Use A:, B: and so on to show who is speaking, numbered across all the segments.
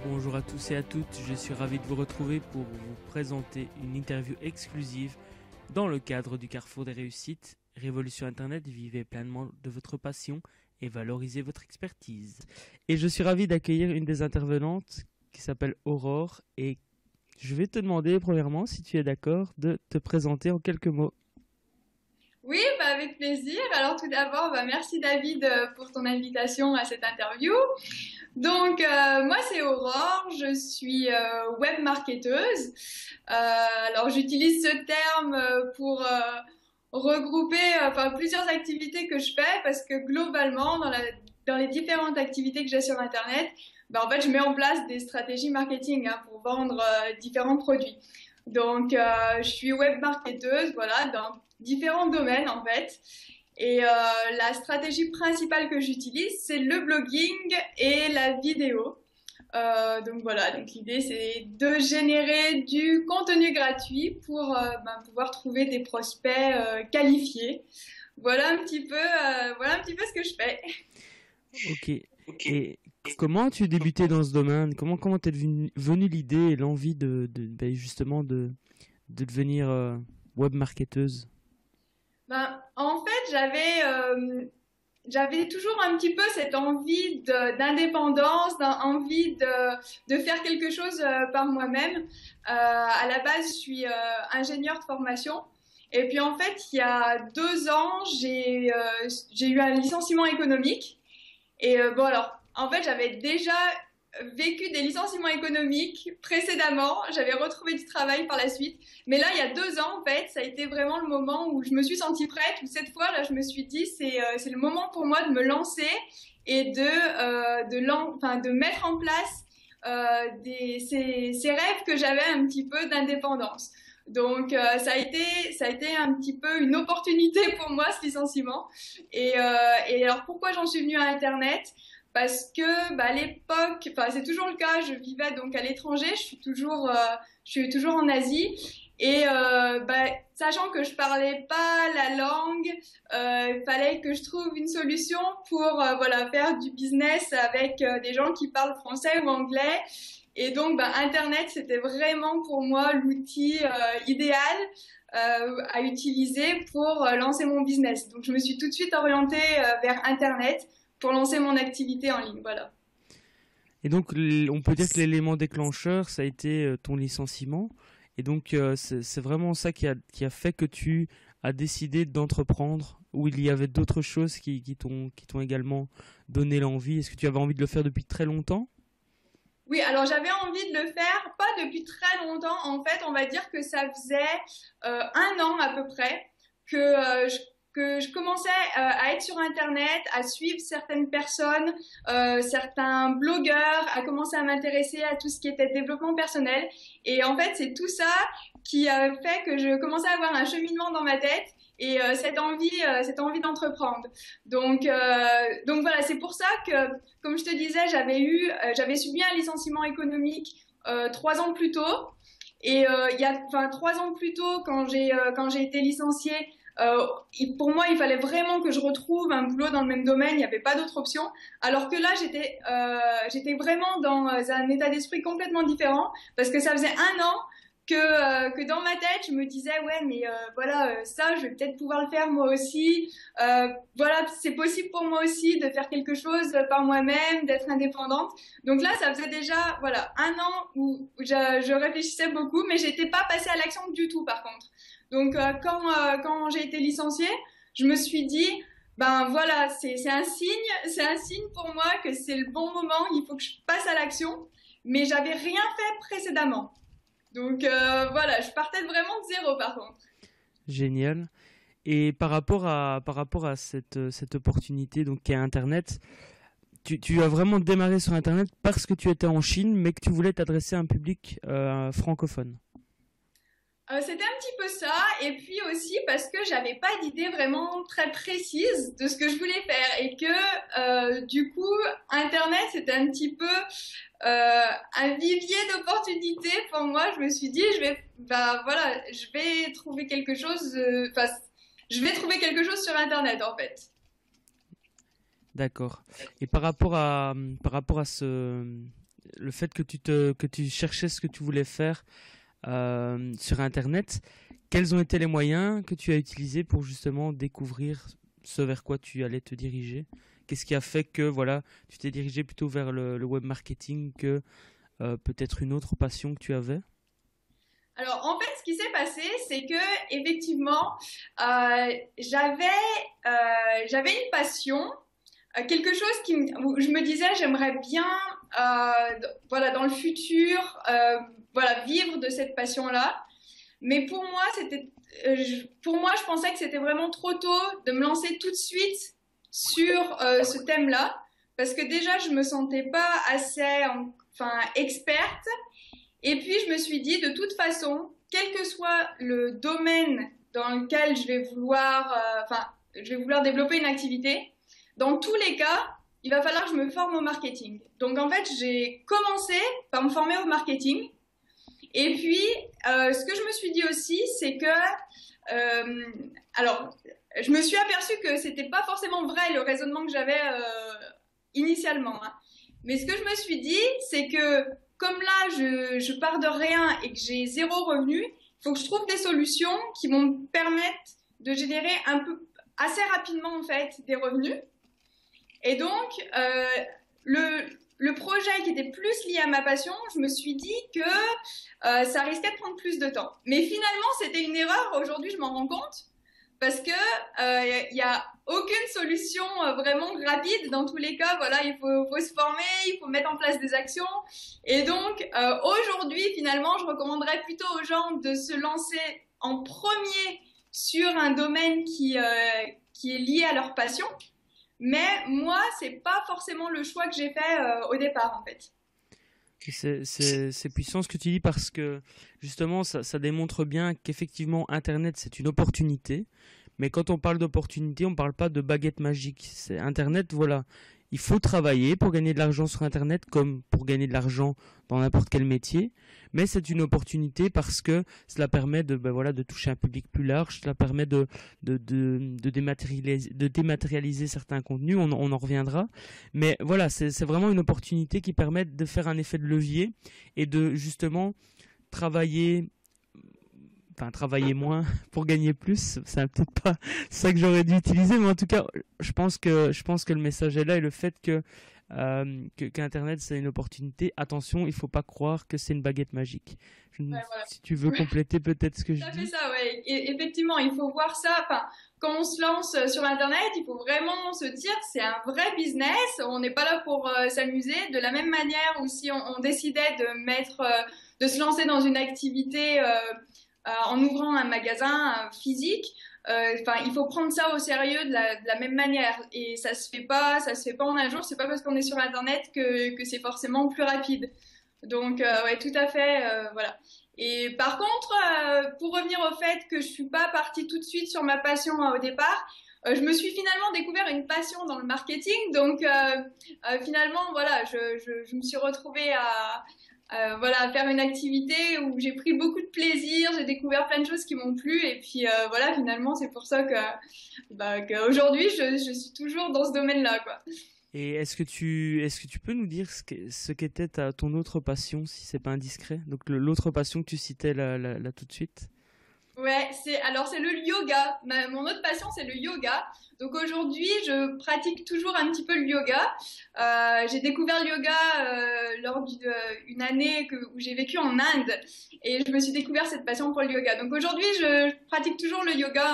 A: Bonjour à tous et à toutes, je suis ravi de vous retrouver pour vous présenter une interview exclusive dans le cadre du Carrefour des réussites. Révolution Internet, vivez pleinement de votre passion et valorisez votre expertise. Et je suis ravi d'accueillir une des intervenantes qui s'appelle Aurore et je vais te demander premièrement si tu es d'accord de te présenter en quelques mots.
B: Oui, avec plaisir. Alors tout d'abord, merci David pour ton invitation à cette interview. Donc moi c'est Aurore, je suis web marketeuse. Alors j'utilise ce terme pour regrouper plusieurs activités que je fais parce que globalement dans les différentes activités que j'ai sur Internet, en fait je mets en place des stratégies marketing pour vendre différents produits. Donc je suis web marketeuse, voilà, dans différents domaines en fait. Et la stratégie principale que j'utilise, c'est le blogging et la vidéo. Donc voilà, donc l'idée c'est de générer du contenu gratuit pour pouvoir trouver des prospects qualifiés. Voilà un petit peu ce que je fais.
A: Ok. Et comment as-tu débuté dans ce domaine? Comment t'es venu l'idée et l'envie justement de devenir web marketeuse?
B: En fait, j'avais toujours un petit peu cette envie d'indépendance, envie de faire quelque chose par moi-même. À la base, je suis ingénieure de formation. Et puis en fait, il y a 2 ans, j'ai eu un licenciement économique. Et bon alors, en fait, j'avais déjà vécu des licenciements économiques précédemment. J'avais retrouvé du travail par la suite. Mais là, il y a 2 ans, en fait, ça a été vraiment le moment où je me suis sentie prête. Où cette fois, là, je me suis dit, c'est le moment pour moi de me lancer et de mettre en place ces rêves que j'avais un petit peu d'indépendance. Donc ça a été un petit peu une opportunité pour moi ce licenciement. Et alors pourquoi j'en suis venue à Internet? Parce que à l'époque, c'est toujours le cas, je vivais donc à l'étranger, je suis toujours en Asie. Et sachant que je parlais pas la langue, il fallait que je trouve une solution pour faire du business avec des gens qui parlent français ou anglais. Et donc Internet c'était vraiment pour moi l'outil idéal à utiliser pour lancer mon business. Donc je me suis tout de suite orientée vers Internet pour lancer mon activité en ligne. Voilà.
A: Et donc, on peut dire que l'élément déclencheur, ça a été ton licenciement. Et donc, c'est vraiment ça qui a fait que tu as décidé d'entreprendre, ou il y avait d'autres choses qui t'ont également donné l'envie. Est-ce que tu avais envie de le faire depuis très longtemps?
B: Oui, alors j'avais envie de le faire, pas depuis très longtemps. En fait, on va dire que ça faisait 1 an à peu près que je commençais à être sur Internet, à suivre certaines personnes, certains blogueurs, à commencer à m'intéresser à tout ce qui était développement personnel. Et en fait, c'est tout ça qui a fait que je commençais à avoir un cheminement dans ma tête et cette envie d'entreprendre. Donc voilà, c'est pour ça que, comme je te disais, j'avais subi un licenciement économique 3 ans plus tôt. Et enfin 3 ans plus tôt, quand j'ai été licenciée, pour moi, il fallait vraiment que je retrouve un boulot dans le même domaine. Il n'y avait pas d'autre option. Alors que là, j'étais vraiment dans un état d'esprit complètement différent parce que ça faisait 1 an que dans ma tête, je me disais ouais, mais ça, je vais peut-être pouvoir le faire moi aussi. Voilà, c'est possible pour moi aussi de faire quelque chose par moi-même, d'être indépendante. Donc là, ça faisait déjà 1 an où je réfléchissais beaucoup, mais j'étais pas passée à l'action du tout par contre. Donc quand j'ai été licenciée, je me suis dit ben voilà, c'est un signe pour moi que c'est le bon moment, il faut que je passe à l'action, mais j'avais rien fait précédemment. Donc voilà, je partais vraiment de zéro par contre.
A: Génial. Et par rapport à cette opportunité donc qui est Internet, tu as vraiment démarré sur Internet parce que tu étais en Chine, mais que tu voulais t'adresser à un public francophone.
B: C'était un petit peu ça, et puis aussi parce que j'avais pas d'idée vraiment très précise de ce que je voulais faire, et que du coup, Internet c'était un petit peu un vivier d'opportunités pour moi. Je me suis dit, je vais trouver quelque chose, je vais trouver quelque chose sur Internet en fait.
A: D'accord. Et par rapport à le fait que tu cherchais ce que tu voulais faire sur Internet, quels ont été les moyens que tu as utilisés pour justement découvrir ce vers quoi tu allais te diriger? Qu'est-ce qui a fait que voilà, tu t'es dirigé plutôt vers le web marketing que peut-être une autre passion que tu avais?
B: Alors, en fait, ce qui s'est passé, c'est que effectivement, j'avais une passion, quelque chose où je me disais, j'aimerais bien, voilà, dans le futur, voilà, vivre de cette passion-là. Mais pour moi, je pensais que c'était vraiment trop tôt de me lancer tout de suite sur ce thème-là, parce que déjà, je me sentais pas assez, enfin, experte. Et puis, je me suis dit, de toute façon, quel que soit le domaine dans lequel je vais vouloir développer une activité, dans tous les cas, il va falloir que je me forme au marketing. Donc, en fait, j'ai commencé par me former au marketing. Et puis, ce que je me suis dit aussi, c'est que, alors, je me suis aperçue que c'était pas forcément vrai le raisonnement que j'avais initialement, hein. Mais ce que je me suis dit, c'est que comme là, je pars de rien et que j'ai zéro revenu, il faut que je trouve des solutions qui vont me permettre de générer assez rapidement en fait des revenus. Et donc, le projet qui était plus lié à ma passion, je me suis dit que ça risquait de prendre plus de temps. Mais finalement, c'était une erreur. Aujourd'hui, je m'en rends compte. Parce que y a aucune solution vraiment rapide dans tous les cas. Voilà, il faut se former, il faut mettre en place des actions. Et donc aujourd'hui, finalement, je recommanderais plutôt aux gens de se lancer en premier sur un domaine qui est lié à leur passion. Mais moi, c'est pas forcément le choix que j'ai fait au départ, en fait.
A: C'est puissant ce que tu dis parce que justement ça démontre bien qu'effectivement Internet c'est une opportunité, mais quand on parle d'opportunité on ne parle pas de baguette magique. C'est Internet, voilà, il faut travailler pour gagner de l'argent sur Internet comme pour gagner de l'argent dans n'importe quel métier, mais c'est une opportunité parce que cela permet de toucher un public plus large, cela permet de dématérialiser certains contenus, on en reviendra, mais voilà, c'est vraiment une opportunité qui permet de faire un effet de levier et de justement travailler travailler moins pour gagner plus, c'est peut-être pas ça que j'aurais dû utiliser, mais en tout cas, je pense que le message est là et le fait qu'Internet c'est une opportunité. Attention, il faut pas croire que c'est une baguette magique.
B: Ouais, voilà.
A: Si tu veux compléter peut-être ce que je
B: Ça fait
A: dis.
B: ça, ouais. Et effectivement, il faut voir ça. Enfin, quand on se lance sur Internet, il faut vraiment se dire que c'est un vrai business. On n'est pas là pour s'amuser. De la même manière, ou si on décidait de se lancer dans une activité en ouvrant un magasin physique, enfin, il faut prendre ça au sérieux de la même manière. Et ça se fait pas en un jour. C'est pas parce qu'on est sur Internet que c'est forcément plus rapide. Donc, ouais, tout à fait, voilà. Et par contre, pour revenir au fait que je suis pas partie tout de suite sur ma passion au départ, je me suis finalement découvert une passion dans le marketing. Donc, finalement, voilà, je me suis retrouvée voilà, à faire une activité où j'ai pris beaucoup de plaisir, j'ai découvert plein de choses qui m'ont plu. Et puis, voilà, finalement, c'est pour ça qu'aujourd'hui, je suis toujours dans ce domaine-là, quoi.
A: Et est-ce que tu peux nous dire ce qu'était ton autre passion, si c'est pas indiscret? Donc l'autre passion que tu citais là tout de suite.
B: Ouais, c'est le yoga. Mon autre passion, c'est le yoga. Donc aujourd'hui, je pratique toujours un petit peu le yoga. J'ai découvert le yoga lors d'une année où j'ai vécu en Inde et je me suis découvert cette passion pour le yoga. Donc aujourd'hui, je pratique toujours le yoga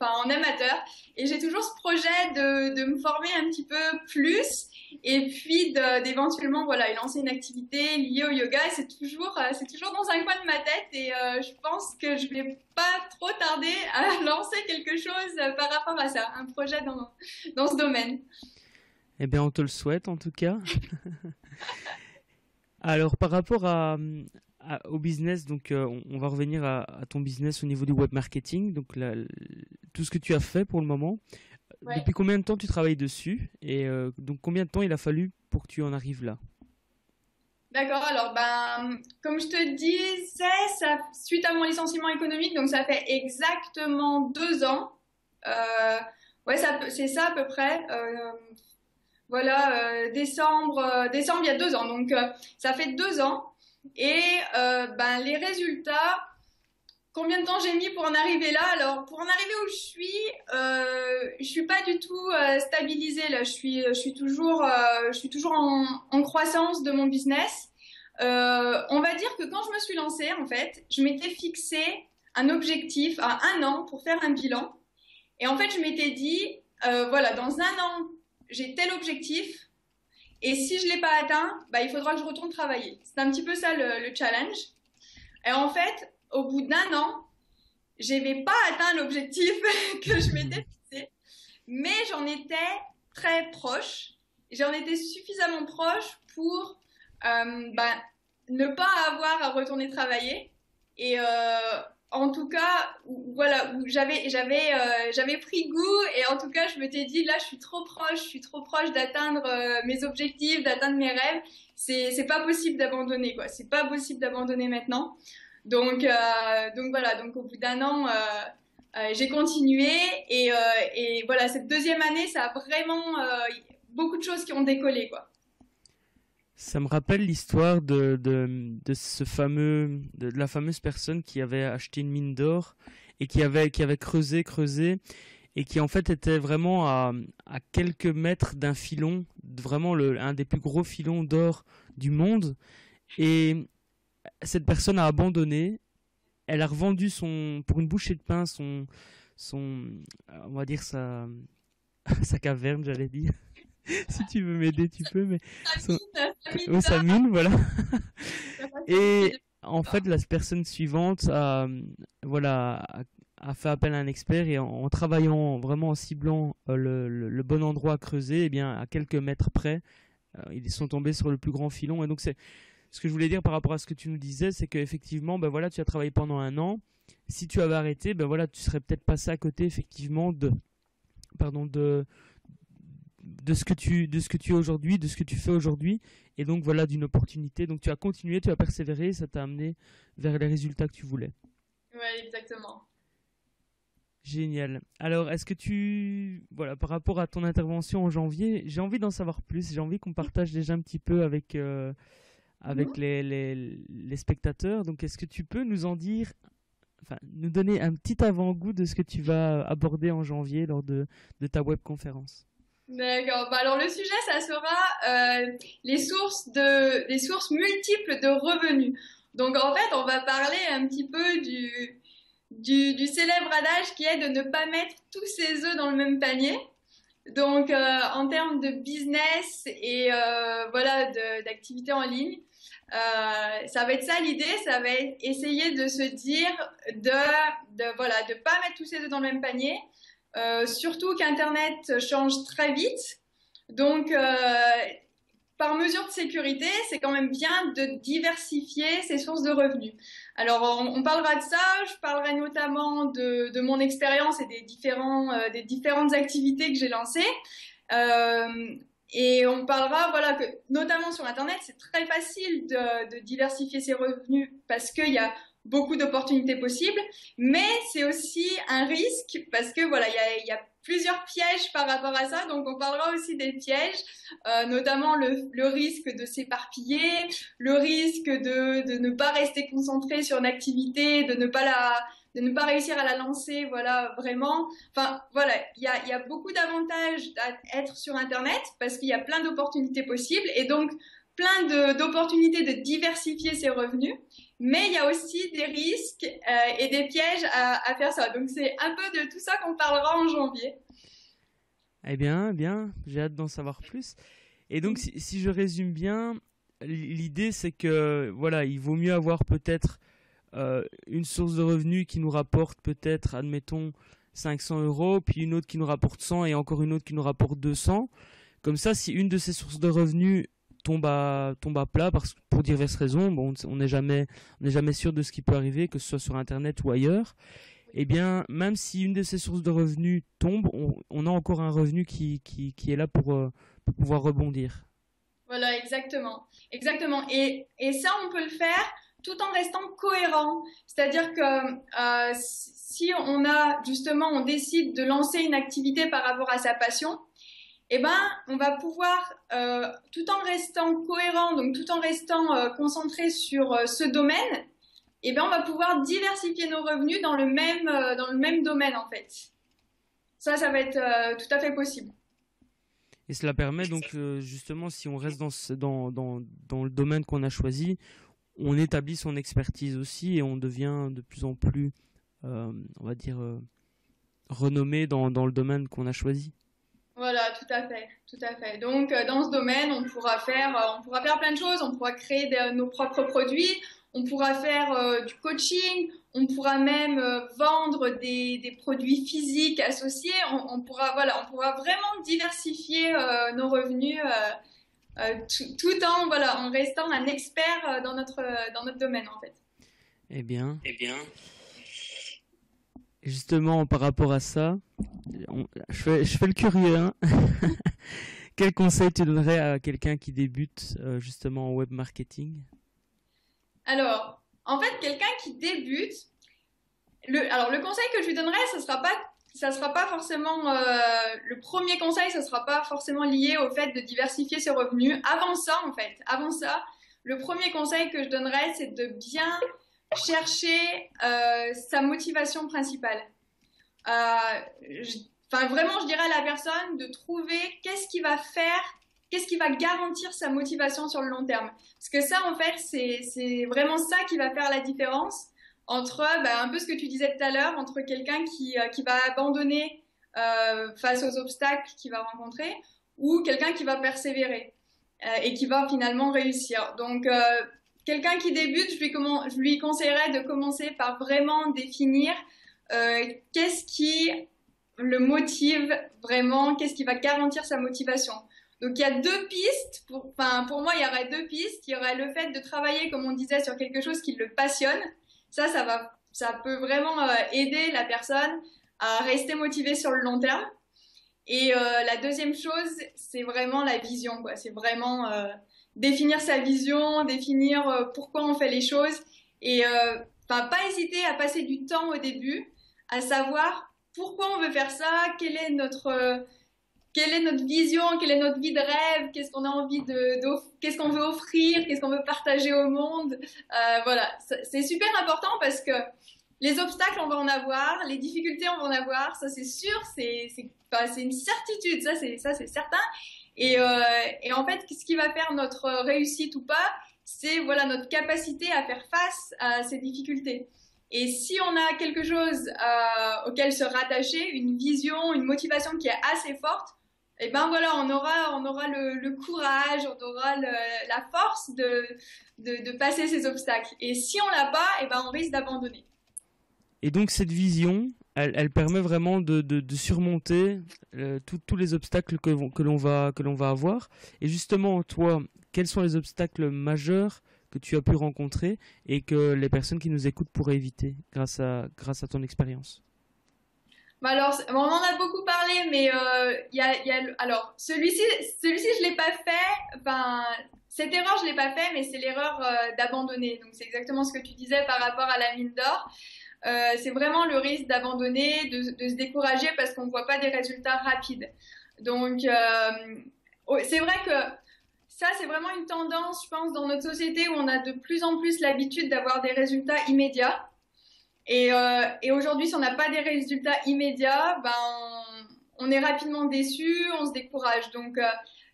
B: en amateur et j'ai toujours ce projet de me former un petit peu plus et puis d'éventuellement voilà lancer une activité liée au yoga. Et c'est toujours dans un coin de ma tête et je pense que je vais pas trop tarder à lancer quelque chose par rapport à ça, un projet dans ce domaine.
A: Eh bien, on te le souhaite en tout cas. Alors, par rapport au business, donc on va revenir à ton business au niveau du web marketing, donc tout ce que tu as fait pour le moment.
B: Ouais.
A: Depuis combien de temps tu travailles dessus et donc combien de temps il a fallu pour que tu en arrives là?
B: D'accord, alors comme je te disais, suite à mon licenciement économique, donc ça fait exactement 2 ans. Ouais, c'est ça à peu près. décembre il y a 2 ans. Donc ça fait 2 ans. Et les résultats, combien de temps j'ai mis pour en arriver là? Alors pour en arriver où je suis pas du tout stabilisée là. Je suis toujours en croissance de mon business. On va dire que quand je me suis lancée, en fait, je m'étais fixé un objectif à 1 an pour faire un bilan. Et en fait, je m'étais dit, voilà, dans 1 an, j'ai tel objectif. Et si je l'ai pas atteint, il faudra que je retourne travailler. C'est un petit peu ça le challenge. Et en fait, au bout d'1 an, j'avais pas atteint l'objectif que je m'étais fixé, mais j'en étais très proche. J'en étais suffisamment proche pour ne pas avoir à retourner travailler. Et en tout cas, voilà, où j'avais pris goût, et en tout cas, je m'étais dit, là, je suis trop proche d'atteindre mes objectifs, d'atteindre mes rêves. C'est pas possible d'abandonner, quoi. C'est pas possible d'abandonner maintenant. Donc voilà, donc au bout d'1 an, j'ai continué, et voilà, cette deuxième année, ça a vraiment beaucoup de choses qui ont décollé, quoi.
A: Ça me rappelle l'histoire de la fameuse personne qui avait acheté une mine d'or et qui avait creusé, et qui en fait était vraiment à quelques mètres d'un filon, vraiment un des plus gros filons d'or du monde. Et cette personne a abandonné. Elle a revendu pour une bouchée de pain on va dire sa caverne, j'allais dire. Si tu veux m'aider, tu peux, mais sa mine, voilà. Et en fait, la personne suivante a fait appel à un expert, et en travaillant vraiment, en ciblant le bon endroit à creuser, et bien à quelques mètres près, ils sont tombés sur le plus grand filon. Et donc c'est ce que je voulais dire par rapport à ce que tu nous disais, c'est qu'effectivement, tu as travaillé pendant 1 an. Si tu avais arrêté, tu serais peut-être passé à côté effectivement de ce que tu es aujourd'hui, de ce que tu fais aujourd'hui, et donc voilà, d'une opportunité. Donc tu as continué, tu as persévéré, et ça t'a amené vers les résultats que tu voulais.
B: Ouais, exactement.
A: Génial. Alors, est-ce que par rapport à ton intervention en janvier, j'ai envie d'en savoir plus, j'ai envie qu'on partage déjà un petit peu avec les spectateurs. Donc, est-ce que tu peux nous en dire, nous donner un petit avant-goût de ce que tu vas aborder en janvier lors de ta webconférence?
B: D'accord. Alors le sujet, ça sera les sources multiples de revenus. Donc en fait, on va parler un petit peu du célèbre adage qui est de ne pas mettre tous ses œufs dans le même panier. Donc en termes de business et d'activité en ligne, ça va être ça l'idée, ça va être essayer de se dire de pas mettre tous ses œufs dans le même panier. Surtout qu'Internet change très vite. Donc, par mesure de sécurité, c'est quand même bien de diversifier ses sources de revenus. Alors, on parlera de ça. Je parlerai notamment de mon expérience et des différentes activités que j'ai lancées. Et on parlera, que notamment sur Internet, c'est très facile de diversifier ses revenus parce qu'il y a beaucoup d'opportunités possibles, mais c'est aussi un risque parce que il y a plusieurs pièges par rapport à ça. Donc on parlera aussi des pièges, notamment le risque de s'éparpiller, le risque de ne pas rester concentré sur une activité, de ne pas réussir à la lancer, vraiment. Enfin, il y a beaucoup d'avantages à être sur Internet parce qu'il y a plein d'opportunités possibles, et donc plein d'opportunités de diversifier ses revenus, mais il y a aussi des risques et des pièges à faire ça. Donc c'est un peu de tout ça qu'on parlera en janvier.
A: Eh bien, j'ai hâte d'en savoir plus. Et donc, si je résume bien, l'idée c'est que il vaut mieux avoir peut-être une source de revenus qui nous rapporte peut-être, admettons, 500 €, puis une autre qui nous rapporte 100, et encore une autre qui nous rapporte 200. Comme ça, si une de ces sources de revenus tombe à plat pour diverses raisons, on n'est jamais sûr de ce qui peut arriver, que ce soit sur Internet ou ailleurs, eh bien, même si une de ces sources de revenus tombe, on a encore un revenu qui est là pour pouvoir rebondir.
B: Voilà, exactement. Et ça, on peut le faire tout en restant cohérent. C'est-à-dire que si on décide de lancer une activité par rapport à sa passion, eh ben, on va pouvoir, tout en restant cohérent, donc tout en restant concentré sur ce domaine, eh ben, on va pouvoir diversifier nos revenus dans le même domaine, en fait. Ça va être tout à fait possible.
A: Et cela permet donc justement, si on reste dans le domaine qu'on a choisi, on établit son expertise aussi et on devient de plus en plus, on va dire, renommé dans le domaine qu'on a choisi.
B: Voilà, tout à fait, tout à fait. Donc, dans ce domaine, on pourra faire plein de choses. On pourra créer nos propres produits. On pourra faire du coaching. On pourra même vendre des produits physiques associés. On pourra, voilà, on pourra vraiment diversifier nos revenus tout en, voilà, en restant un expert dans notre domaine, en fait.
A: Eh bien, justement, par rapport à ça, je fais le curieux, hein. Quel conseil tu donnerais à quelqu'un qui débute justement en web marketing?
B: Alors, en fait, quelqu'un qui débute, le conseil que je lui donnerais, ça sera pas forcément le premier conseil, ça sera pas forcément lié au fait de diversifier ses revenus. Avant ça, le premier conseil que je donnerais, c'est de bien chercher sa motivation principale. Vraiment, je dirais à la personne de trouver qu'est-ce qui va garantir sa motivation sur le long terme. Parce que ça, en fait, c'est vraiment ça qui va faire la différence entre, un peu ce que tu disais tout à l'heure, entre quelqu'un qui va abandonner face aux obstacles qu'il va rencontrer ou quelqu'un qui va persévérer et qui va finalement réussir. Donc, quelqu'un qui débute, je lui conseillerais de commencer par vraiment définir qu'est-ce qui le motive vraiment, qu'est-ce qui va garantir sa motivation. Donc il y a deux pistes, pour moi il y aurait deux pistes, il y aurait le fait de travailler comme on disait sur quelque chose qui le passionne, ça peut vraiment aider la personne à rester motivée sur le long terme. Et la deuxième chose, c'est vraiment la vision, quoi. C'est vraiment définir sa vision, définir pourquoi on fait les choses et pas hésiter à passer du temps au début à savoir pourquoi on veut faire ça, quelle est notre vision, quelle est notre vie de rêve, qu'est-ce qu'on a envie qu'est-ce qu'on veut offrir, qu'est-ce qu'on veut partager au monde. Voilà, c'est super important parce que les obstacles, on va en avoir, les difficultés, on va en avoir, ça c'est sûr, c'est une certitude, ça c'est certain. Et en fait, ce qui va faire notre réussite ou pas, c'est voilà notre capacité à faire face à ces difficultés. Et si on a quelque chose auquel se rattacher, une vision, une motivation qui est assez forte, et ben voilà, on aura le courage, on aura la force de passer ces obstacles. Et si on l'a pas, et ben on risque d'abandonner.
A: Et donc cette vision, elle permet vraiment de surmonter tous les obstacles que l'on va avoir. Et justement, toi, quels sont les obstacles majeurs que tu as pu rencontrer et que les personnes qui nous écoutent pourraient éviter grâce à ton expérience?
B: Alors, on en a beaucoup parlé, mais alors celui-ci, je l'ai pas fait. Enfin, cette erreur, je l'ai pas fait, mais c'est l'erreur d'abandonner. Donc, c'est exactement ce que tu disais par rapport à la mine d'or. C'est vraiment le risque d'abandonner, de se décourager parce qu'on ne voit pas des résultats rapides. Donc, c'est vrai que ça, c'est vraiment une tendance, je pense, dans notre société où on a de plus en plus l'habitude d'avoir des résultats immédiats. Et aujourd'hui, si on n'a pas des résultats immédiats, on est rapidement déçu, on se décourage. Donc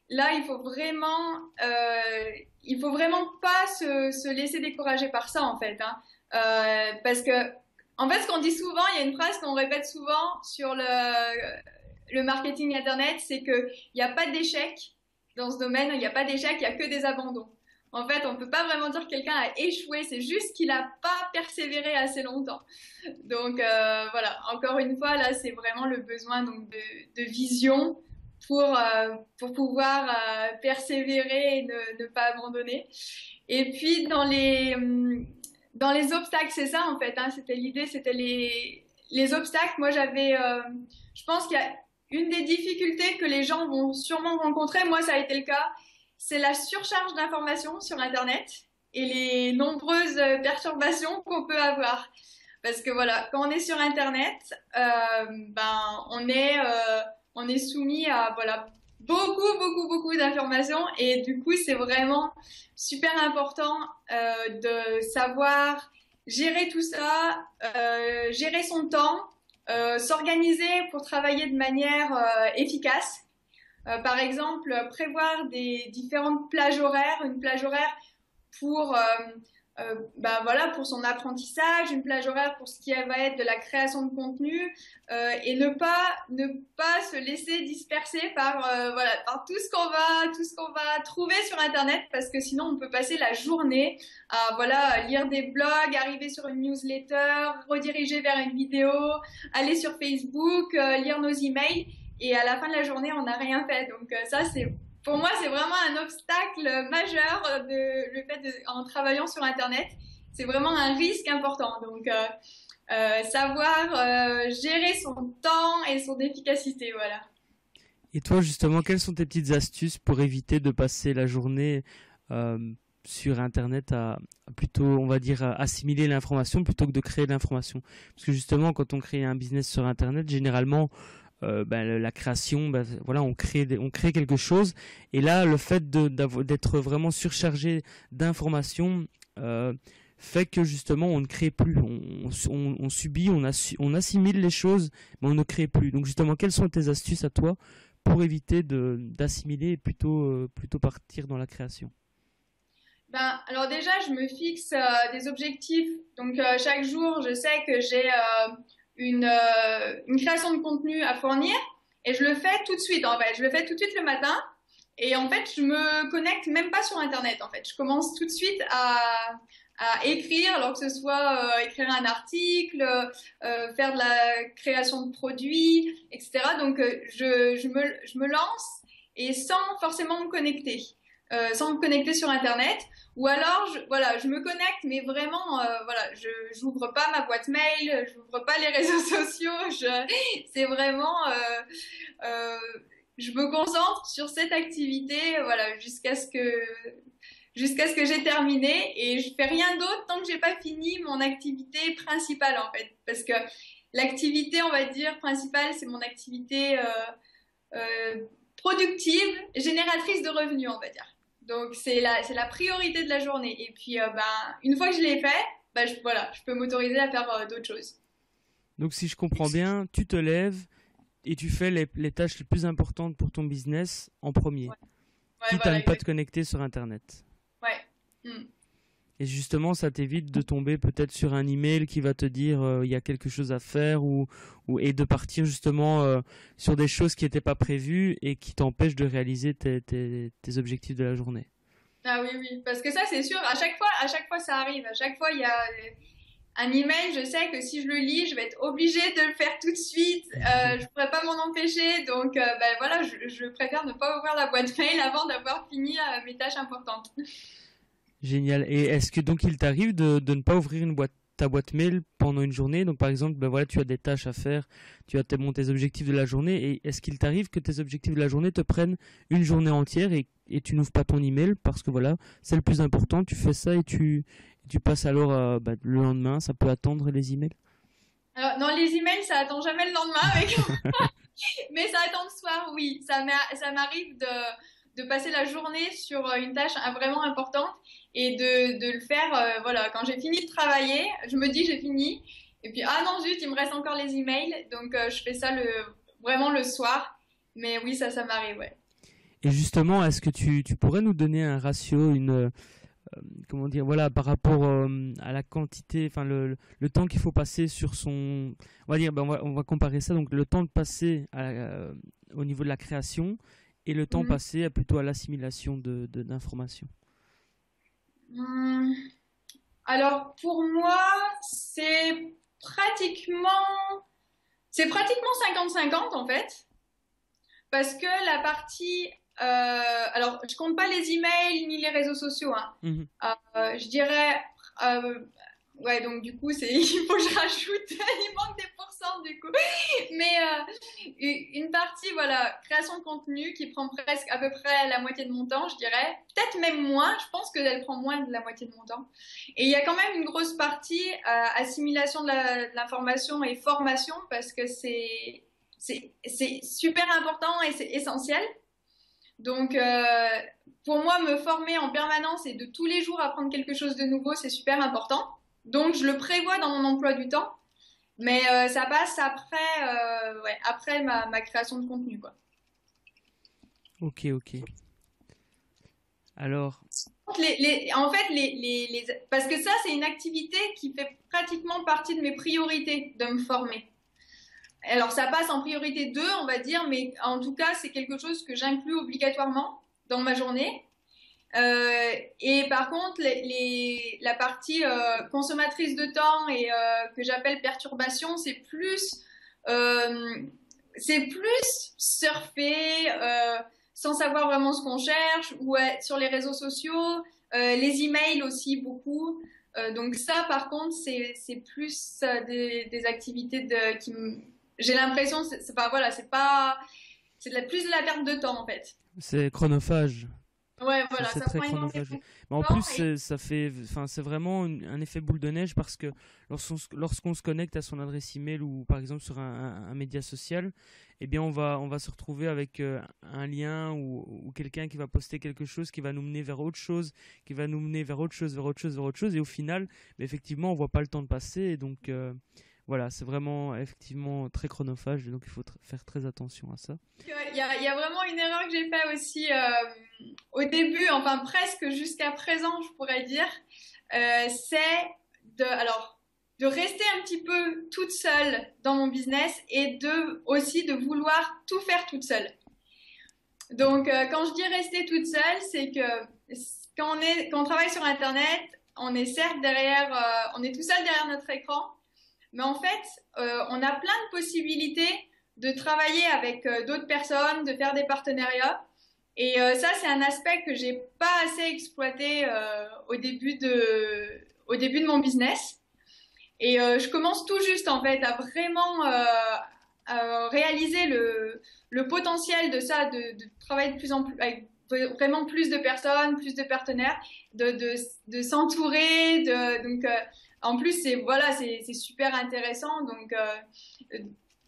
B: là, il faut vraiment pas se laisser décourager par ça, en fait, hein. Parce que en fait, ce qu'on dit souvent, il y a une phrase qu'on répète souvent sur le marketing internet, c'est qu'il n'y a pas d'échec dans ce domaine, il n'y a pas d'échec, il n'y a que des abandons. En fait, on ne peut pas vraiment dire que quelqu'un a échoué, c'est juste qu'il n'a pas persévéré assez longtemps. Donc voilà, encore une fois, là, c'est vraiment le besoin donc, de vision pour pouvoir persévérer et ne pas abandonner. Et puis, dans les obstacles, c'est ça en fait, hein, c'était l'idée, c'était les obstacles. Moi, je pense qu'il y a une des difficultés que les gens vont sûrement rencontrer, moi ça a été le cas, c'est la surcharge d'informations sur Internet et les nombreuses perturbations qu'on peut avoir. Parce que voilà, quand on est sur Internet, on est soumis à voilà beaucoup d'informations et du coup, c'est vraiment super important de savoir gérer tout ça, gérer son temps, s'organiser pour travailler de manière efficace. Par exemple, prévoir des différentes plages horaires, une plage horaire pour voilà, pour son apprentissage, une plage horaire pour ce qui va être de la création de contenu et ne pas se laisser disperser par voilà, par tout ce qu'on va trouver sur internet parce que sinon on peut passer la journée à voilà, lire des blogs, arriver sur une newsletter, rediriger vers une vidéo, aller sur Facebook, lire nos emails et à la fin de la journée on n'a rien fait. Donc ça c'est pour moi, c'est vraiment un obstacle majeur le fait en travaillant sur Internet. C'est vraiment un risque important. Donc, savoir gérer son temps et son efficacité, voilà.
A: Et toi, justement, quelles sont tes petites astuces pour éviter de passer la journée euh, sur Internet à plutôt, on va dire, à assimiler l'information plutôt que de créer de l'information? Parce que justement, quand on crée un business sur Internet, généralement, la création, voilà, on crée quelque chose. Et là, le fait d'être vraiment surchargé d'informations fait que justement, on ne crée plus. On subit, on assimile les choses, mais on ne crée plus. Donc justement, quelles sont tes astuces à toi pour éviter d'assimiler et plutôt partir dans la création?
B: Ben, alors déjà, je me fixe des objectifs. Donc chaque jour, je sais que j'ai une création de contenu à fournir et je le fais tout de suite. En fait, je le fais tout de suite le matin et en fait, je me connecte même pas sur Internet. En fait, je commence tout de suite à écrire, alors que ce soit écrire un article, faire de la création de produits, etc. Donc, je me lance et sans forcément me connecter. Sans me connecter sur Internet, ou alors voilà, je me connecte, mais vraiment, voilà, je j'ouvre pas ma boîte mail, j'ouvre pas les réseaux sociaux, c'est vraiment, je me concentre sur cette activité, voilà, jusqu'à ce que j'ai terminé, et je fais rien d'autre tant que j'ai pas fini mon activité principale en fait, parce que l'activité, on va dire principale, c'est mon activité productive, génératrice de revenus, on va dire. Donc c'est la priorité de la journée. Et puis une fois que je l'ai fait, voilà, je peux m'autoriser à faire d'autres choses.
A: Donc si je comprends bien, tu te lèves et tu fais les tâches les plus importantes pour ton business en premier,
B: Ouais, ouais,
A: quitte à
B: voilà,
A: ne pas te
B: exactement.
A: connecter sur Internet.
B: Ouais. Mm.
A: Et justement, ça t'évite de tomber peut-être sur un email qui va te dire il y a quelque chose à faire et de partir justement sur des choses qui n'étaient pas prévues et qui t'empêchent de réaliser tes objectifs de la journée.
B: Ah oui, oui, parce que ça c'est sûr. À chaque fois ça arrive. À chaque fois il y a un email. Je sais que si je le lis, je vais être obligée de le faire tout de suite. Je pourrais pas m'en empêcher. Donc voilà, je préfère ne pas ouvrir la boîte mail avant d'avoir fini mes tâches importantes.
A: Génial. Et est-ce que donc il t'arrive de ne pas ouvrir ta boîte mail pendant une journée? Donc par exemple, voilà, tu as des tâches à faire, tu as tes objectifs de la journée, et est-ce qu'il t'arrive que tes objectifs de la journée te prennent une journée entière et tu n'ouvres pas ton email parce que voilà, c'est le plus important, tu fais ça et tu passes alors le lendemain, ça peut attendre les emails?
B: Alors, non, les emails, ça attend jamais le lendemain, mais ça attend le soir, oui. Ça m'arrive de passer la journée sur une tâche vraiment importante et de le faire, voilà, quand j'ai fini de travailler, je me dis j'ai fini. Et puis, ah non, zut, il me reste encore les emails. Donc, je fais ça vraiment le soir. Mais oui, ça m'arrive, ouais.
A: Et justement, est-ce que tu pourrais nous donner un ratio, comment dire, voilà, par rapport à la quantité, enfin le temps qu'il faut passer sur son, on va dire, on va comparer ça, donc le temps de passer au niveau de la création et le temps
B: Mhm.
A: passé plutôt à l'assimilation d'informations.
B: Hum, Alors, pour moi, pratiquement, c'est pratiquement 50-50 en fait. Parce que la partie, alors je compte pas les emails ni les réseaux sociaux, hein.
A: Mhm.
B: Je dirais, euh, ouais, donc du coup, il faut que je rajoute, il manque des pourcents du coup. Mais une partie, voilà, création de contenu qui prend presque à peu près la moitié de mon temps, je dirais. Peut-être même moins, je pense qu'elle prend moins de la moitié de mon temps. Et il y a quand même une grosse partie assimilation de l'information et formation parce que c'est super important et c'est essentiel. Donc, pour moi, me former en permanence et de tous les jours apprendre quelque chose de nouveau, c'est super important. Donc, je le prévois dans mon emploi du temps, mais ça passe après ma création de contenu, quoi.
A: Ok, ok. Alors,
B: En fait, parce que ça, c'est une activité qui fait pratiquement partie de mes priorités de me former. Alors, ça passe en priorité 2, on va dire, mais en tout cas, c'est quelque chose que j'inclus obligatoirement dans ma journée. Et par contre, la partie consommatrice de temps et que j'appelle perturbation, euh, c'est plus surfer sans savoir vraiment ce qu'on cherche, ou sur les réseaux sociaux, les emails aussi beaucoup. Donc ça, par contre, c'est plus des activités j'ai l'impression, c'est plus de la perte de temps en fait.
A: c'est chronophage.
B: Ouais, voilà,
A: C'est
B: ça
A: très
B: prend énormément
A: chronophage.
B: de
A: Mais en
B: temps
A: plus, ça fait, enfin, c'est vraiment un effet boule de neige parce que lorsqu'on se connecte à son adresse email ou par exemple sur un média social, eh bien, on va se retrouver avec un lien ou quelqu'un qui va poster quelque chose qui va nous mener vers autre chose, qui va nous mener vers autre chose, vers autre chose, vers autre chose. Et au final, mais effectivement, on voit pas le temps de passer. Et donc, voilà, c'est vraiment effectivement très chronophage. Et donc, il faut faire très attention à ça.
B: Il y a vraiment une erreur que j'ai fait aussi au début, enfin presque jusqu'à présent, je pourrais dire, c'est de rester un petit peu toute seule dans mon business et aussi de vouloir tout faire toute seule. Donc, quand je dis rester toute seule, c'est que quand on travaille sur Internet, on est certes on est tout seul derrière notre écran, mais en fait, on a plein de possibilités de travailler avec d'autres personnes, de faire des partenariats. Et ça, c'est un aspect que j'ai pas assez exploité au début de mon business. Et je commence tout juste en fait à vraiment à réaliser le potentiel de ça, de travailler de plus en plus avec vraiment plus de personnes, plus de partenaires, de s'entourer, donc en plus c'est super intéressant. Donc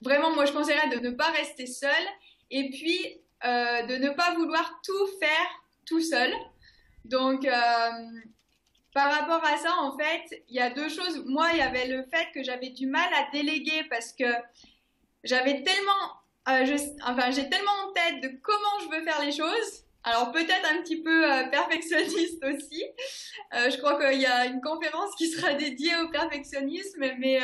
B: vraiment, moi je conseillerais de ne pas rester seul et puis de ne pas vouloir tout faire tout seul. Donc par rapport à ça, en fait, il y a deux choses. Moi, il y avait le fait que j'avais du mal à déléguer parce que j'avais j'ai tellement en tête de comment je veux faire les choses. Alors peut-être un petit peu perfectionniste aussi. Je crois qu'il y a une conférence qui sera dédiée au perfectionnisme, mais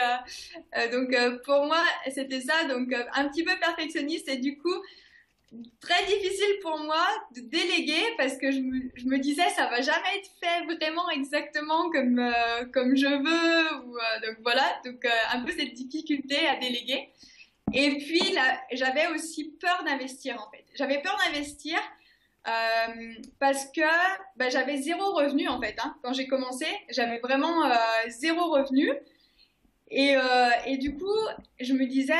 B: donc pour moi c'était ça, donc un petit peu perfectionniste et du coup très difficile pour moi de déléguer parce que je me disais ça va jamais être fait vraiment exactement comme je veux donc voilà, donc un peu cette difficulté à déléguer. Et puis là, j'avais aussi peur d'investir en fait. J'avais peur d'investir parce que j'avais zéro revenu en fait. Quand j'ai commencé, j'avais vraiment zéro revenu. Et du coup, je me disais,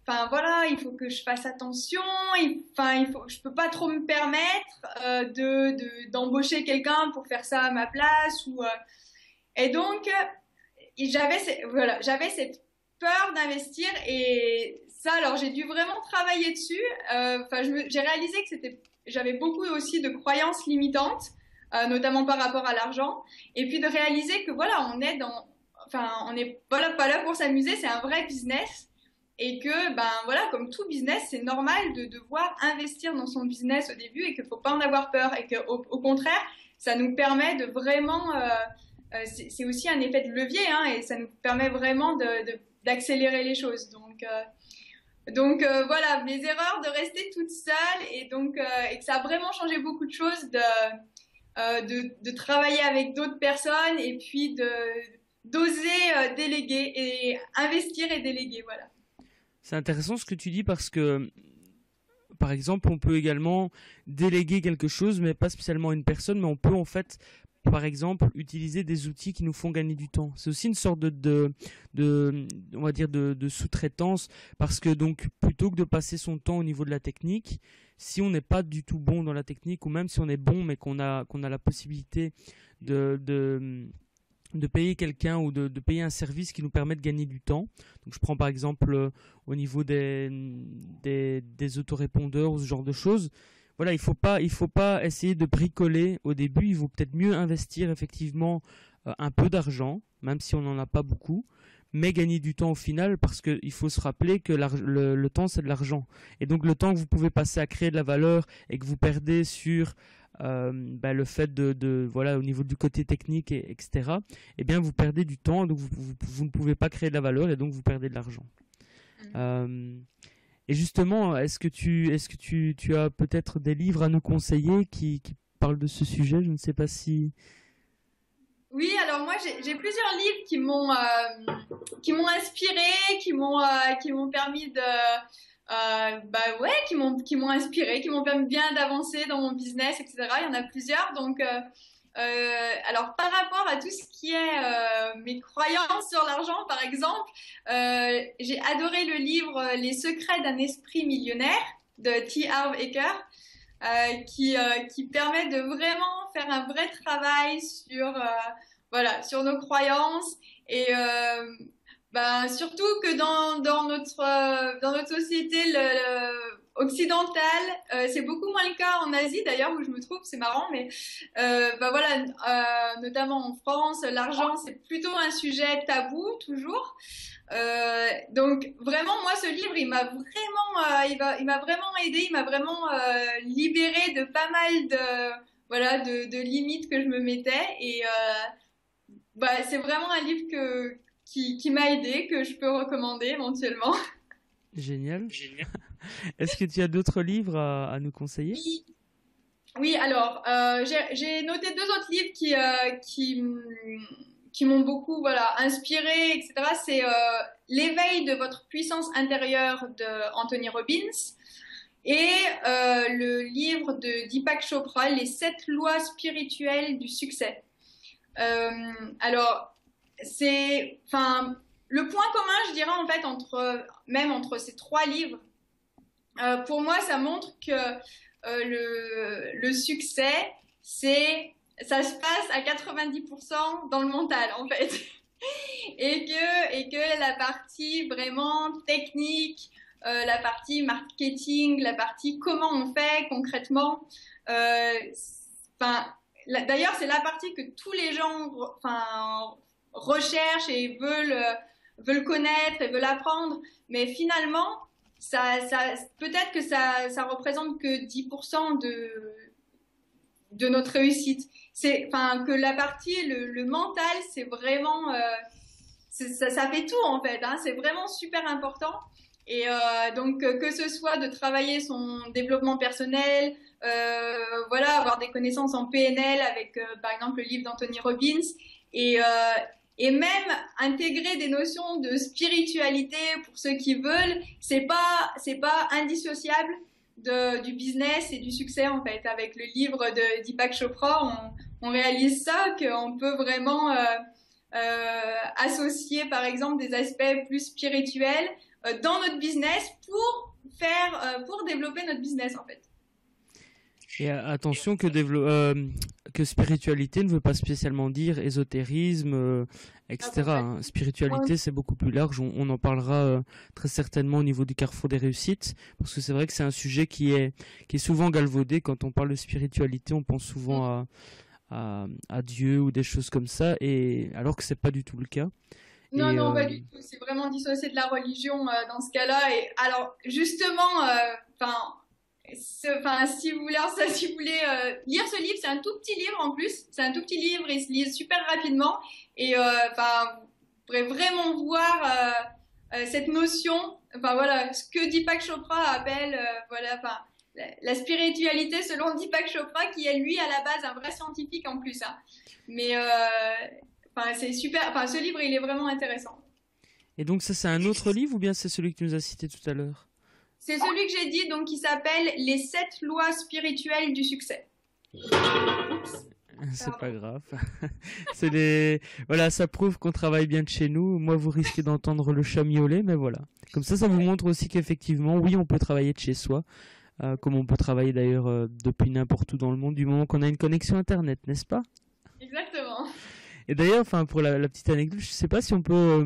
B: enfin voilà, il faut que je fasse attention. Je peux pas trop me permettre d'embaucher quelqu'un pour faire ça à ma place et donc j'avais cette peur d'investir et ça, alors j'ai dû vraiment travailler dessus. J'ai réalisé que j'avais beaucoup aussi de croyances limitantes, notamment par rapport à l'argent, et puis de réaliser que voilà, on est voilà pas là pour s'amuser, c'est un vrai business. Et que, voilà, comme tout business, c'est normal de devoir investir dans son business au début et qu'il ne faut pas en avoir peur. Et qu'au contraire, ça nous permet de vraiment... c'est aussi un effet de levier, et ça nous permet vraiment d'accélérer les choses. Donc voilà, mes erreurs de rester toute seule et que ça a vraiment changé beaucoup de choses de travailler avec d'autres personnes et puis d'oser déléguer et investir et déléguer, voilà.
A: C'est intéressant ce que tu dis parce que, par exemple, on peut également déléguer quelque chose, mais pas spécialement à une personne, mais on peut en fait, par exemple, utiliser des outils qui nous font gagner du temps. C'est aussi une sorte on va dire de sous-traitance parce que donc plutôt que de passer son temps au niveau de la technique, si on n'est pas du tout bon dans la technique ou même si on est bon mais qu'on a la possibilité de payer quelqu'un ou de payer un service qui nous permet de gagner du temps. Donc je prends par exemple au niveau des autorépondeurs ou ce genre de choses. voilà, il faut pas essayer de bricoler au début. Il vaut peut-être mieux investir effectivement un peu d'argent, même si on n'en a pas beaucoup, mais gagner du temps au final, parce qu'il faut se rappeler que le temps c'est de l'argent. Et donc le temps que vous pouvez passer à créer de la valeur et que vous perdez sur le fait voilà, au niveau du côté technique, etc. Eh bien, vous perdez du temps, donc vous ne pouvez pas créer de la valeur et donc vous perdez de l'argent. Et justement, est-ce que tu as peut-être des livres à nous conseiller qui parlent de ce sujet? Je ne sais pas si...
B: Oui, alors moi j'ai plusieurs livres qui m'ont inspiré, qui m'ont permis de qui m'ont inspiré, qui m'ont permis bien d'avancer dans mon business, etc. Il y en a plusieurs, donc alors par rapport à tout ce qui est mes croyances sur l'argent, par exemple, j'ai adoré le livre Les secrets d'un esprit millionnaire de T. Harv Eker. Qui permet de vraiment faire un vrai travail sur nos croyances et surtout que dans notre société occidentale, c'est beaucoup moins le cas en Asie d'ailleurs où je me trouve, c'est marrant, mais notamment en France, l'argent c'est plutôt un sujet tabou toujours. Donc vraiment moi ce livre il m'a vraiment aidé, il m'a vraiment libéré de pas mal de limites que je me mettais et c'est vraiment un livre qui m'a aidé, que je peux recommander éventuellement.
A: Génial. Est-ce que tu as d'autres livres à nous conseiller?
B: Oui, alors j'ai noté deux autres livres qui m'ont beaucoup inspiré, etc. C'est L'éveil de votre puissance intérieure de Anthony Robbins et le livre de Deepak Chopra, Les 7 lois spirituelles du succès. Alors, le point commun, je dirais, en fait, entre ces trois livres, pour moi, ça montre que le succès, ça se passe à 90% dans le mental, en fait. et que la partie vraiment technique, la partie marketing, la partie comment on fait concrètement, d'ailleurs, c'est la partie que tous les gens recherchent et veulent connaître et veulent apprendre. Mais finalement, peut-être que ça représente que 10% de notre réussite. Que la partie, le mental, c'est vraiment... ça fait tout, en fait. Hein, c'est vraiment super important. Et donc, que ce soit de travailler son développement personnel, avoir des connaissances en PNL avec, par exemple, le livre d'Anthony Robbins, et même intégrer des notions de spiritualité pour ceux qui veulent, c'est pas indissociable du business et du succès, en fait. Avec le livre de Deepak Chopra, on réalise ça, qu'on peut vraiment associer, par exemple, des aspects plus spirituels dans notre business pour développer notre business, en fait.
A: Et attention que spiritualité ne veut pas spécialement dire ésotérisme, etc. Hein. Spiritualité, c'est beaucoup plus large. On en parlera très certainement au niveau du carrefour des réussites, parce que c'est vrai que c'est un sujet qui est souvent galvaudé. Quand on parle de spiritualité, on pense souvent à Dieu ou des choses comme ça, et alors que c'est pas du tout le cas.
B: Non, pas du tout. C'est vraiment dissocié de la religion dans ce cas-là. Et alors, justement, si vous voulez lire ce livre, c'est un tout petit livre en plus. C'est un tout petit livre, il se lit super rapidement. Et vous pourrez vraiment voir cette notion, ce que Deepak Chopra appelle, la spiritualité selon Deepak Chopra, qui est lui à la base un vrai scientifique en plus. Hein. Mais c'est super. Ce livre, il est vraiment intéressant.
A: Et donc ça, c'est un autre livre ou bien c'est celui que tu nous as cité tout à l'heure?
B: C'est celui que j'ai dit, donc qui s'appelle Les 7 lois spirituelles du succès.
A: C'est pas grave. Voilà, ça prouve qu'on travaille bien de chez nous. Moi, vous risquez d'entendre le chat miauler, mais voilà. Comme ça vous montre aussi qu'effectivement, oui, on peut travailler de chez soi, comme on peut travailler d'ailleurs depuis n'importe où dans le monde, du moment qu'on a une connexion Internet, n'est-ce pas?
B: Exactement.
A: Et d'ailleurs, pour la petite anecdote, je sais pas si on peut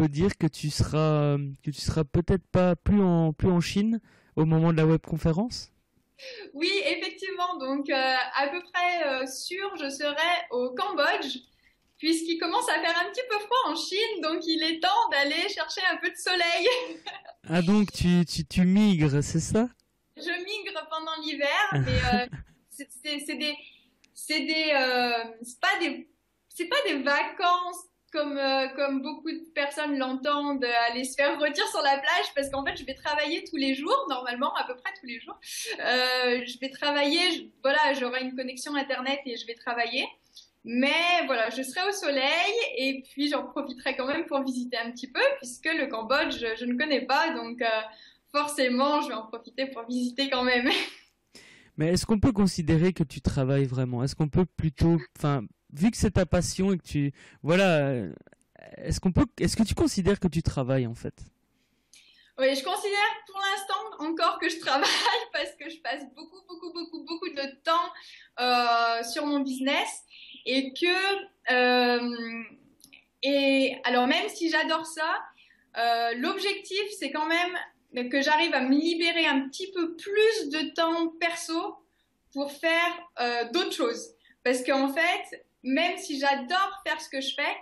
A: dire que tu seras peut-être pas plus en Chine au moment de la webconférence.
B: Oui, effectivement. Donc, à peu près sûr, je serai au Cambodge, puisqu'il commence à faire un petit peu froid en Chine, donc il est temps d'aller chercher un peu de soleil.
A: Ah donc tu migres, c'est ça?
B: Je migre pendant l'hiver, mais c'est des, c'est pas des vacances comme beaucoup de personnes l'entendent, aller se faire rôtir sur la plage, parce qu'en fait, je vais travailler tous les jours, normalement, à peu près tous les jours. Je vais travailler, voilà, j'aurai une connexion Internet et je vais travailler. Mais voilà, je serai au soleil et puis j'en profiterai quand même pour visiter un petit peu, puisque le Cambodge, je ne connais pas, donc forcément, je vais en profiter pour visiter quand même.
A: Mais est-ce qu'on peut considérer que tu travailles vraiment? Est-ce qu'on peut plutôt, enfin, vu que c'est ta passion et que voilà, est-ce que tu considères que tu travailles en fait?
B: Oui, je considère pour l'instant encore que je travaille parce que je passe beaucoup, beaucoup, beaucoup, beaucoup de temps sur mon business et et alors même si j'adore ça, l'objectif c'est quand même que j'arrive à me libérer un petit peu plus de temps perso pour faire d'autres choses. Parce qu'en fait, même si j'adore faire ce que je fais,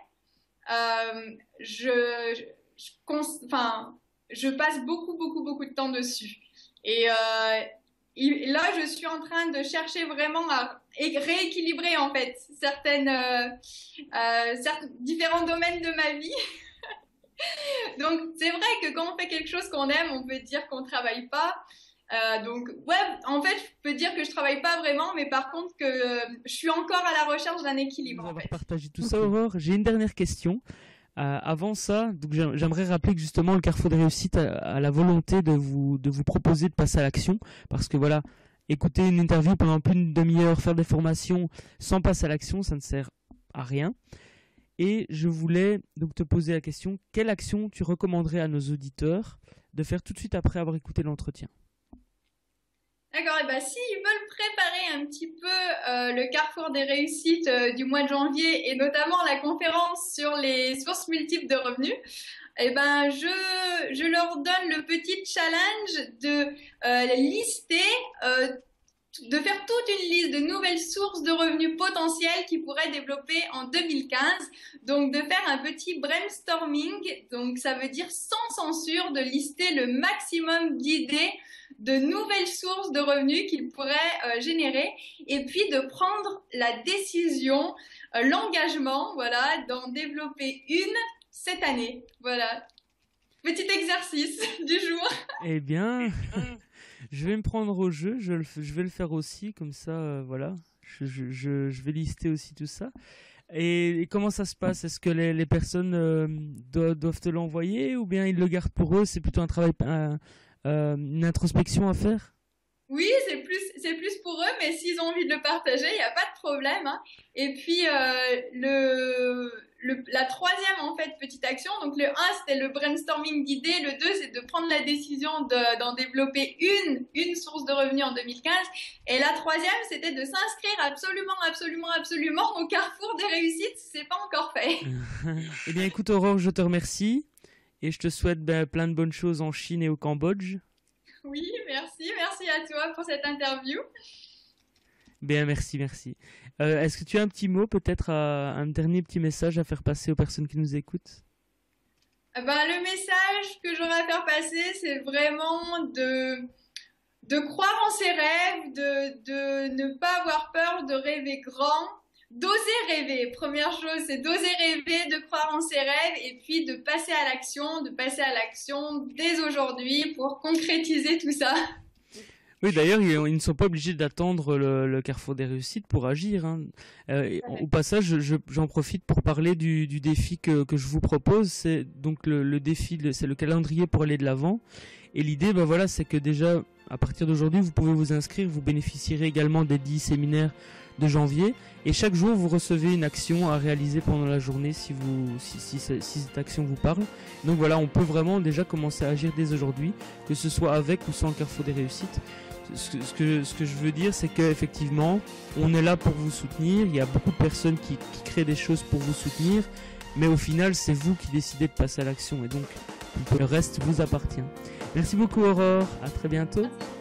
B: enfin, je passe beaucoup, beaucoup, beaucoup de temps dessus. Et là, je suis en train de chercher vraiment à rééquilibrer en fait certains différents domaines de ma vie. Donc, c'est vrai que quand on fait quelque chose qu'on aime, on peut dire qu'on travaille pas. Donc, ouais, en fait, je peux dire que je travaille pas vraiment, mais par contre que je suis encore à la recherche d'un équilibre.
A: Vous
B: En
A: avoir
B: fait.
A: partagé tout ça, Aurore. J'ai une dernière question. Avant ça, donc j'aimerais rappeler que justement le Carrefour des Réussites a la volonté de vous proposer de passer à l'action, parce que voilà, écouter une interview pendant plus d'une demi-heure, faire des formations sans passer à l'action, ça ne sert à rien. Et je voulais donc te poser la question, quelle action tu recommanderais à nos auditeurs de faire tout de suite après avoir écouté l'entretien?
B: D'accord, et ben s'ils veulent préparer un petit peu le Carrefour des Réussites du mois de janvier et notamment la conférence sur les sources multiples de revenus, et ben je leur donne le petit challenge de lister, de faire toute une liste de nouvelles sources de revenus potentielles qu'ils pourraient développer en 2015. Donc de faire un petit brainstorming, donc ça veut dire sans censure, de lister le maximum d'idées de nouvelles sources de revenus qu'ils pourraient générer, et puis de prendre la décision, l'engagement, voilà, d'en développer une cette année. Voilà, petit exercice du jour.
A: Eh bien, je vais me prendre au jeu, je vais le faire aussi, comme ça, voilà, je vais lister aussi tout ça. Et comment ça se passe? Est-ce que les personnes doivent te l'envoyer ou bien ils le gardent pour eux? C'est plutôt un travail, une introspection à faire?
B: Oui, c'est plus pour eux, mais s'ils ont envie de le partager, il n'y a pas de problème. Hein. Et puis, la troisième, en fait, petite action, donc le 1, c'était le brainstorming d'idées, le 2, c'est de prendre la décision d'en développer une source de revenus en 2015, et la troisième, c'était de s'inscrire absolument, absolument, absolument au Carrefour des Réussites, si c'est pas encore fait.
A: Eh bien, écoute, Aurore, je te remercie, et je te souhaite plein de bonnes choses en Chine et au Cambodge.
B: Oui, merci à toi pour cette interview.
A: Bien, merci. Est-ce que tu as un petit mot, peut-être un dernier petit message à faire passer aux personnes qui nous écoutent?
B: Le message que j'aurais à faire passer, c'est vraiment de croire en ses rêves, de ne pas avoir peur de rêver grand, d'oser rêver. Première chose, c'est d'oser rêver, de croire en ses rêves et puis de passer à l'action dès aujourd'hui pour concrétiser tout ça.
A: Oui, d'ailleurs, ils ne sont pas obligés d'attendre le Carrefour des Réussites pour agir. Hein. Au passage, j'en profite pour parler du défi que je vous propose. C'est donc le défi, c'est le calendrier pour aller de l'avant. Et l'idée, voilà, c'est que déjà, à partir d'aujourd'hui, vous pouvez vous inscrire. Vous bénéficierez également des 10 séminaires de janvier. Et chaque jour, vous recevez une action à réaliser pendant la journée si cette action vous parle. Donc voilà, on peut vraiment déjà commencer à agir dès aujourd'hui, que ce soit avec ou sans le Carrefour des Réussites. Ce que je veux dire, c'est qu'effectivement, on est là pour vous soutenir. Il y a beaucoup de personnes qui créent des choses pour vous soutenir. Mais au final, c'est vous qui décidez de passer à l'action. Et donc, le reste vous appartient. Merci beaucoup, Aurore. À très bientôt.
B: Merci.